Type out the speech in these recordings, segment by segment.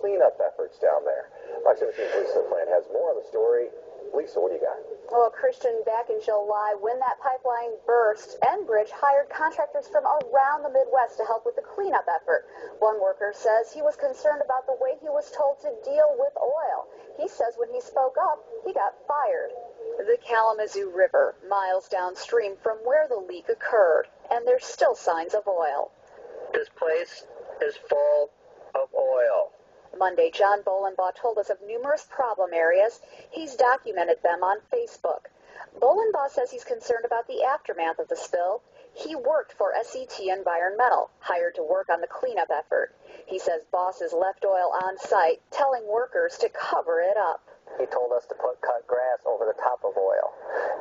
cleanup efforts down there. Fox 17 Police Plant has more on the story. Lisa, what do you got? Well, Christian, back in July, when that pipeline burst, Enbridge hired contractors from around the Midwest to help with the cleanup effort. One worker says he was concerned about the way he was told to deal with oil. He says when he spoke up, he got fired. The Kalamazoo River, miles downstream from where the leak occurred, and there's still signs of oil. This place is full of oil. Monday, John Bolenbaugh told us of numerous problem areas. He's documented them on Facebook. Bolenbaugh says he's concerned about the aftermath of the spill. He worked for SET Environmental, hired to work on the cleanup effort. He says bosses left oil on site, telling workers to cover it up. He told us to cut grass over the top of oil,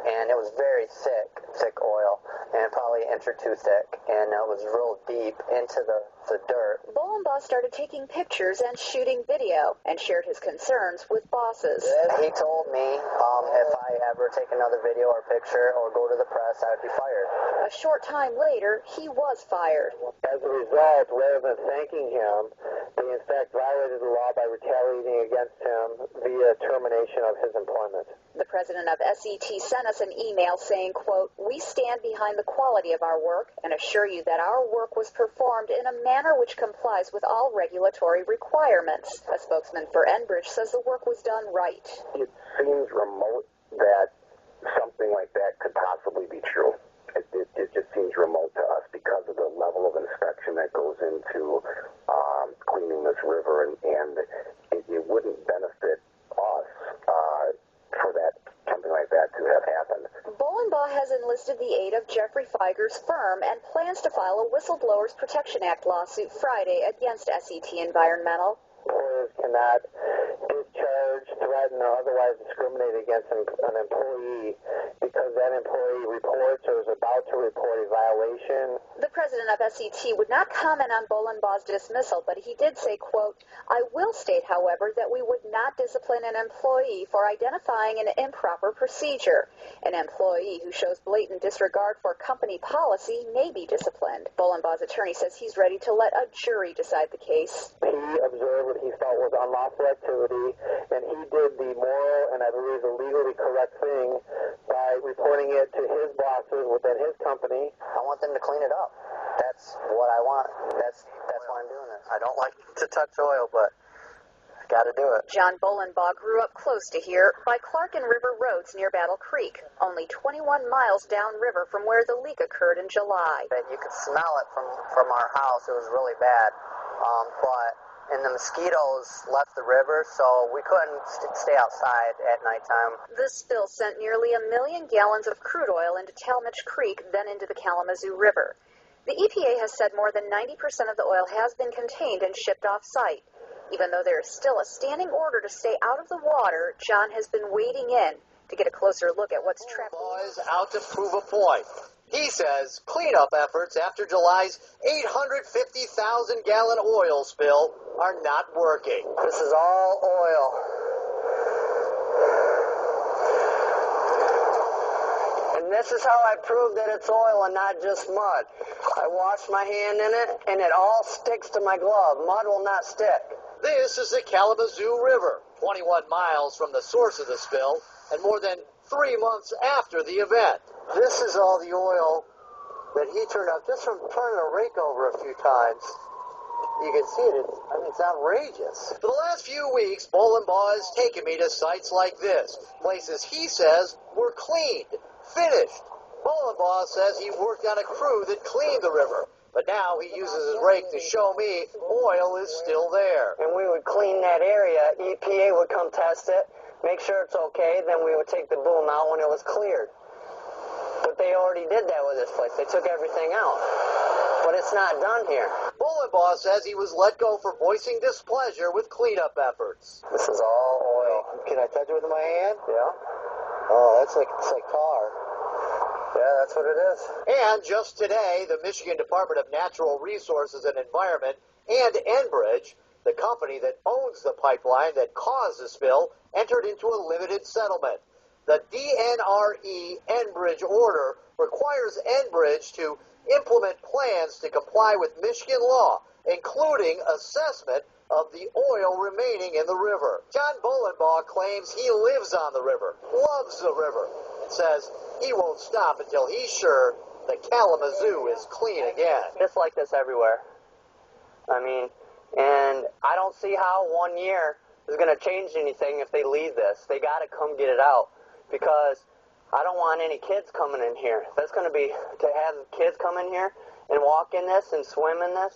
and it was very thick oil, and probably an inch or two thick, and it was real deep into the dirt. Bolenbaugh started taking pictures and shooting video, and shared his concerns with bosses. He told me if I ever take another video or picture or go to the press, I would be fired. A short time later, he was fired. As a result, rather than thanking him, they in fact violated the law by retaliating against him via termination of his employment. The president of SET sent us an email saying, quote, "We stand behind the quality of our work and assure you that our work was performed in a manner which complies with all regulatory requirements." A spokesman for Enbridge says the work was done right. It seems remote that something like that could possibly be true. It just seems remote to us because of the level of inspection that goes into cleaning this river, and it wouldn't benefit us for something like that to have happened. Bolenbaugh has enlisted the aid of Jeffrey Feiger's firm and plans to file a Whistleblowers Protection Act lawsuit Friday against SET Environmental. Employers cannot discharge, threaten, or otherwise discriminate against an employee because that employee reports or is about to report a violation. The president of SET would not comment on Bolenbaugh's dismissal, but he did say, quote, "I will state, however, that we would not discipline an employee for identifying an improper procedure. An employee who shows blatant disregard for company policy may be disciplined." Bolenbaugh's attorney says he's ready to let a jury decide the case. He observed what he felt was unlawful activity, and he did the moral and I believe the legally correct thing by reporting it to his bosses within his company. I want them to clean it up. That's what I want. That's why I'm doing this. I don't like to touch oil, but I got to do it. John Bolenbaugh grew up close to here by Clark and River Roads near Battle Creek, only 21 miles downriver from where the leak occurred in July. You could smell it from our house. It was really bad, and the mosquitoes left the river, so we couldn't stay outside at nighttime. The spill sent nearly 1 million gallons of crude oil into Talmadge Creek, then into the Kalamazoo River. The EPA has said more than 90% of the oil has been contained and shipped off-site. Even though there is still a standing order to stay out of the water, John has been wading in to get a closer look at what's trapped. Is out to prove a point. He says cleanup efforts after July's 850,000-gallon oil spill are not working. This is all oil. And this is how I prove that it's oil and not just mud. I wash my hand in it, and it all sticks to my glove. Mud will not stick. This is the Kalamazoo River, 21 miles from the source of the spill, and more than 3 months after the event. This is all the oil that he turned up just from turning a rake over a few times. You can see it. It's outrageous. For the last few weeks, Bolenbaugh has taken me to sites like this, places he says were cleaned, finished. Bolenbaugh says he worked on a crew that cleaned the river, but now he uses his rake to show me oil is still there. And we would clean that area. EPA would come test it, make sure it's okay, then we would take the boom out when it was cleared. But they already did that with this place. They took everything out. But it's not done here. Bolenbaugh says he was let go for voicing displeasure with cleanup efforts. This is all oil. Can I touch it with my hand? Yeah. Oh, it's like tar. Yeah, that's what it is. And just today, the Michigan Department of Natural Resources and Environment and Enbridge, the company that owns the pipeline that caused the spill, entered into a limited settlement. The DNRE Enbridge order requires Enbridge to implement plans to comply with Michigan law, including assessment of the oil remaining in the river. John Bolenbaugh claims he lives on the river, loves the river, and says he won't stop until he's sure the Kalamazoo is clean again. It's like this everywhere. I mean, and I don't see how 1 year is going to change anything if they leave this. They got to come get it out, because I don't want any kids coming in here. That's going to be, to have kids come in here and walk in this and swim in this.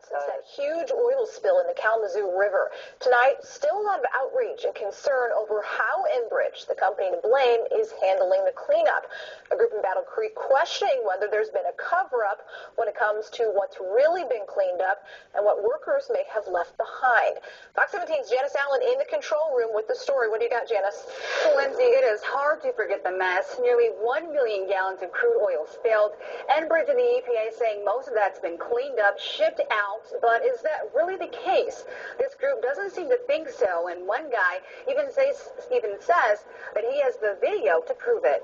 Since that huge oil spill in the Kalamazoo River. Tonight, still a lot of outrage and concern over how Enbridge, the company to blame, is handling the cleanup. A group in Battle Creek questioning whether there's been a cover-up when it comes to what's really been cleaned up and what workers may have left behind. Fox 17's Janice Allen in the control room with the story. What do you got, Janice? Lindsay, it is hard to forget the mess. Nearly 1 million gallons of crude oil spilled. Enbridge and the EPA saying most of that's been cleaned up, shipped out. But is that really the case? This group doesn't seem to think so, and one guy even says that he has the video to prove it.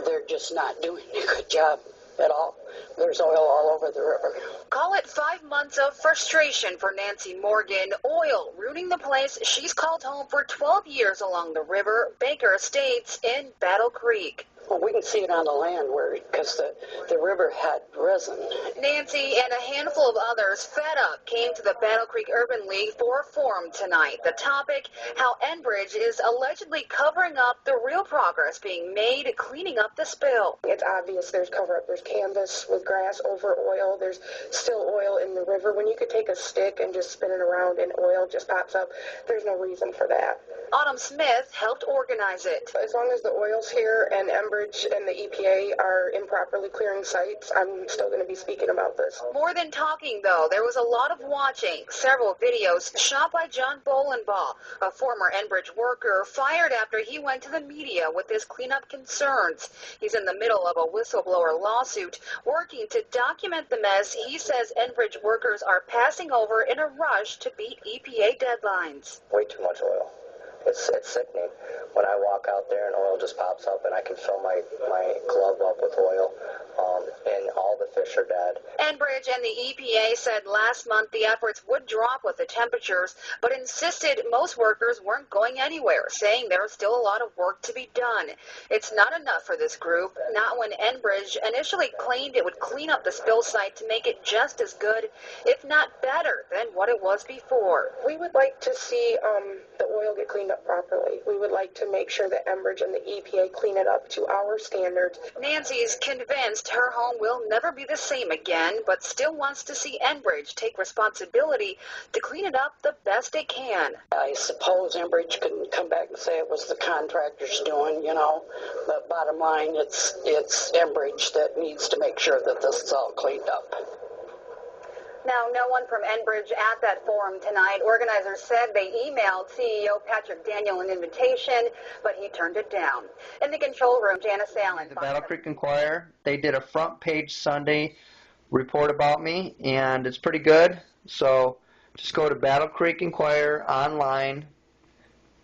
They're just not doing a good job at all. There's oil all over the river. Call it 5 months of frustration for Nancy Morgan. Oil ruining the place she's called home for 12 years along the river, Baker Estates in Battle Creek. Well, we can see it on the land because the river had risen. Nancy and a handful of others fed up came to the Battle Creek Urban League for a forum tonight. The topic, how Enbridge is allegedly covering up the real progress being made cleaning up the spill. It's obvious there's cover-up. There's canvas with grass over oil. There's still oil in the river. When you could take a stick and just spin it around and oil just pops up, there's no reason for that. Autumn Smith helped organize it. As long as the oil's here and Enbridge and the EPA are improperly clearing sites, I'm still going to be speaking about this. More than talking, though, there was a lot of watching. Several videos shot by John Bolenbaugh, a former Enbridge worker, fired after he went to the media with his cleanup concerns. He's in the middle of a whistleblower lawsuit, working to document the mess he says Enbridge workers are passing over in a rush to beat EPA deadlines. Way too much oil. It's sickening when I walk out there and oil just pops up and I can fill my glove up with oil, and all the fish are dead. Enbridge and the EPA said last month the efforts would drop with the temperatures, but insisted most workers weren't going anywhere, saying there was still a lot of work to be done. It's not enough for this group, not when Enbridge initially claimed it would clean up the spill site to make it just as good, if not better, than what it was before. We would like to see the oil get cleaned up properly. We would like to make sure that Enbridge and the EPA clean it up to our standards. Nancy's convinced her home will never be the same again, but still wants to see Enbridge take responsibility to clean it up the best it can. I suppose Enbridge can come back and say it was the contractors doing, but bottom line, it's Enbridge that needs to make sure that this is all cleaned up. Now, no one from Enbridge at that forum tonight. Organizers said they emailed CEO Patrick Daniel an invitation, but he turned it down. In the control room, Janice Allen. The Battle Creek Inquirer, they did a front page Sunday report about me, and it's pretty good. So just go to Battle Creek Inquirer online,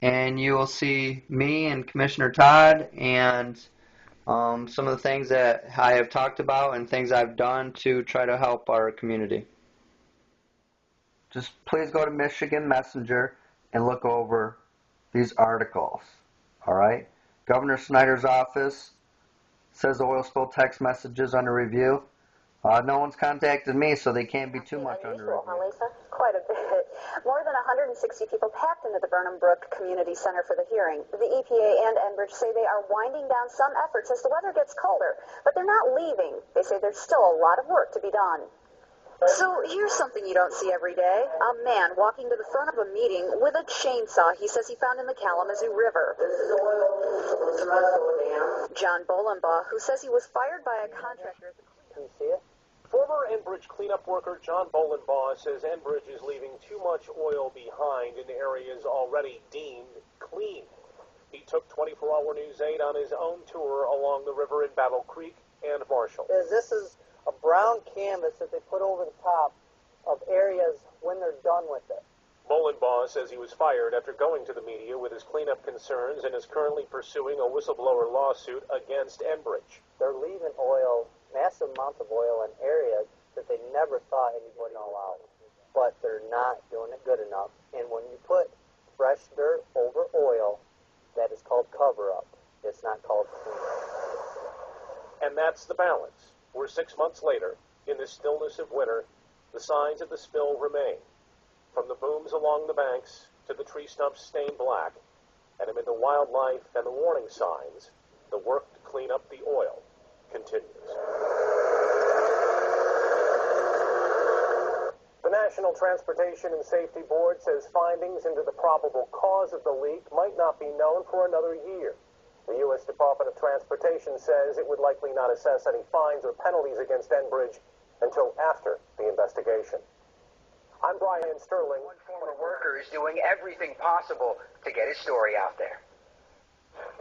and you will see me and Commissioner Todd and some of the things that I have talked about and things I've done to try to help our community. Just please go to Michigan Messenger and look over these articles. All right? Governor Snyder's office says oil spill text messages under review. No one's contacted me, so they can't be too much under review. Huh, Lisa? Quite a bit. More than 160 people packed into the Burnham Brook Community Center for the hearing. The EPA and Enbridge say they are winding down some efforts as the weather gets colder, but they're not leaving. They say there's still a lot of work to be done. So here's something you don't see every day. A man walking to the front of a meeting with a chainsaw he says he found in the Kalamazoo River. John Bolenbaugh, who says he was fired by a contractor. Can you see it? Former Enbridge cleanup worker John Bolenbaugh says Enbridge is leaving too much oil behind in areas already deemed clean. He took 24-Hour News 8 on his own tour along the river in Battle Creek and Marshall. This is a brown canvas that they put over the top of areas when they're done with it. Bolenbaugh says he was fired after going to the media with his cleanup concerns and is currently pursuing a whistleblower lawsuit against Enbridge. They're leaving oil, massive amounts of oil in areas that they never thought anybody would allow. but they're not doing it good enough. And when you put fresh dirt over oil, that is called cover-up. It's not called cleanup. And that's the balance. We're 6 months later. In the stillness of winter, the signs of the spill remain. From the booms along the banks to the tree stumps stained black, and amid the wildlife and the warning signs, the work to clean up the oil continues. The National Transportation and Safety Board says findings into the probable cause of the leak might not be known for another year. The U.S. Department of Transportation says it would likely not assess any fines or penalties against Enbridge until after the investigation. I'm Brian Sterling. One former worker is doing everything possible to get his story out there.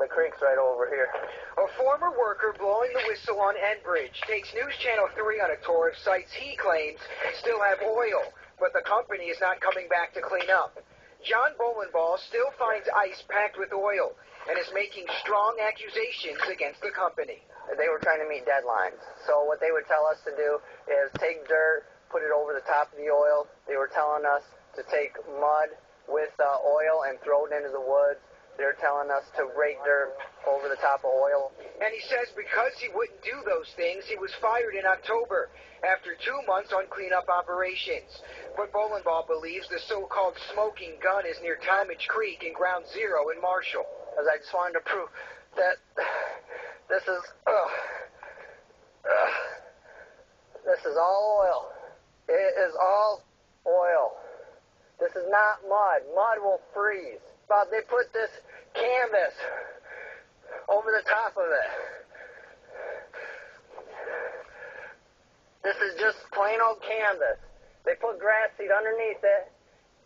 The creek's right over here. A former worker blowing the whistle on Enbridge takes News Channel 3 on a tour of sites he claims still have oil, but the company is not coming back to clean up. John Bolenbaugh still finds ice packed with oil and is making strong accusations against the company. They were trying to meet deadlines. So what they would tell us to do is take dirt, put it over the top of the oil. They were telling us to take mud with oil and throw it into the woods. They're telling us to rake dirt over the top of oil. And he says because he wouldn't do those things, he was fired in October after 2 months on cleanup operations. But Bolenbaugh believes the so-called smoking gun is near Talmadge Creek in Ground Zero in Marshall. Because I just wanted to prove that this is all oil. It is all oil. This is not mud. Mud will freeze. But they put this canvas over the top of it. This is just plain old canvas. They put grass seed underneath it,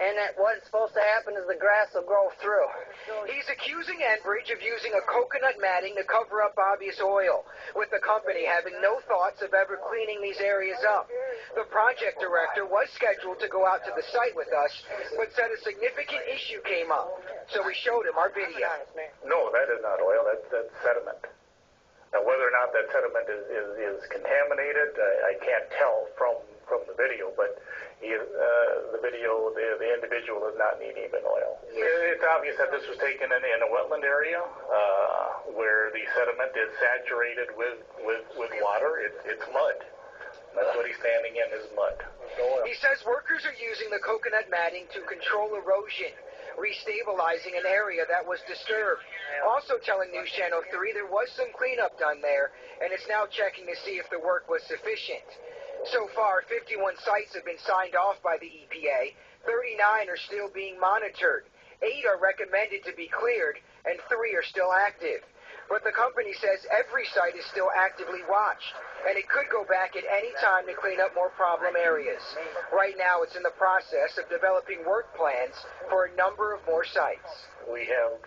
and what's supposed to happen is the grass will grow through. He's accusing Enbridge of using a coconut matting to cover up obvious oil, with the company having no thoughts of ever cleaning these areas up. The project director was scheduled to go out to the site with us, but said a significant issue came up. So we showed him our video. No, that is not oil. That's sediment. Now, whether or not that sediment is contaminated, I can't tell from the video, but the video, the individual is not needing even oil. It's obvious that this was taken in a wetland area where the sediment is saturated with water. It's mud. That's what he's standing in, is mud. He says workers are using the coconut matting to control erosion, restabilizing an area that was disturbed. Also telling News Channel 3 there was some cleanup done there, and it's now checking to see if the work was sufficient. So far, 51 sites have been signed off by the EPA, 39 are still being monitored, 8 are recommended to be cleared, and 3 are still active. But the company says every site is still actively watched, and it could go back at any time to clean up more problem areas. Right now, it's in the process of developing work plans for a number of more sites. We have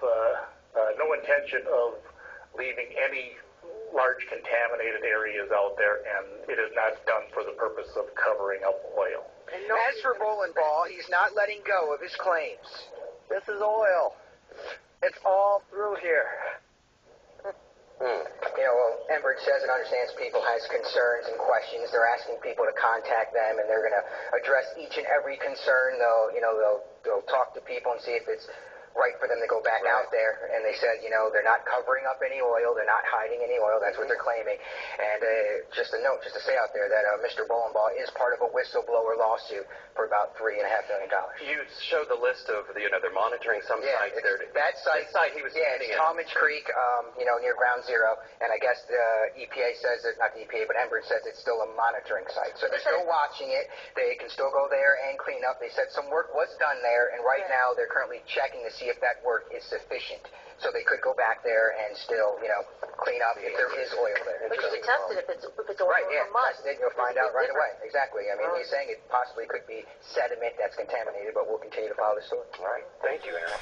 no intention of leaving any large contaminated areas out there, and it is not done for the purpose of covering up oil. As for Bolenbaugh, he's not letting go of his claims. This is oil. It's all through here. You know, well, Enbridge says it understands people has concerns and questions. They're asking people to contact them, and they're going to address each and every concern. They'll talk to people and see if it's right for them to go back out there. And they said, they're not covering up any oil. They're not hiding any oil. That's what they're claiming. And just a note, just to say out there that Mr. Bolenbaugh is part of a whistleblower lawsuit for about $3.5 million. You showed the list of they're monitoring some sites there. That site he was it's Talmadge Creek, near Ground Zero. And I guess the EPA says it, not the EPA, but Enbridge says it's still a monitoring site. So they're still watching it. They can still go there and clean up. They said some work was done there, and right now they're currently checking to see if that work is sufficient. So they could go back there and still, clean up if there is oil there. But you can test it if it's oil or mud. Then you'll find out right away. Exactly. I mean, he's saying it possibly could be sediment that's contaminated, but we'll continue to follow the story. All right. Thank you, Aaron.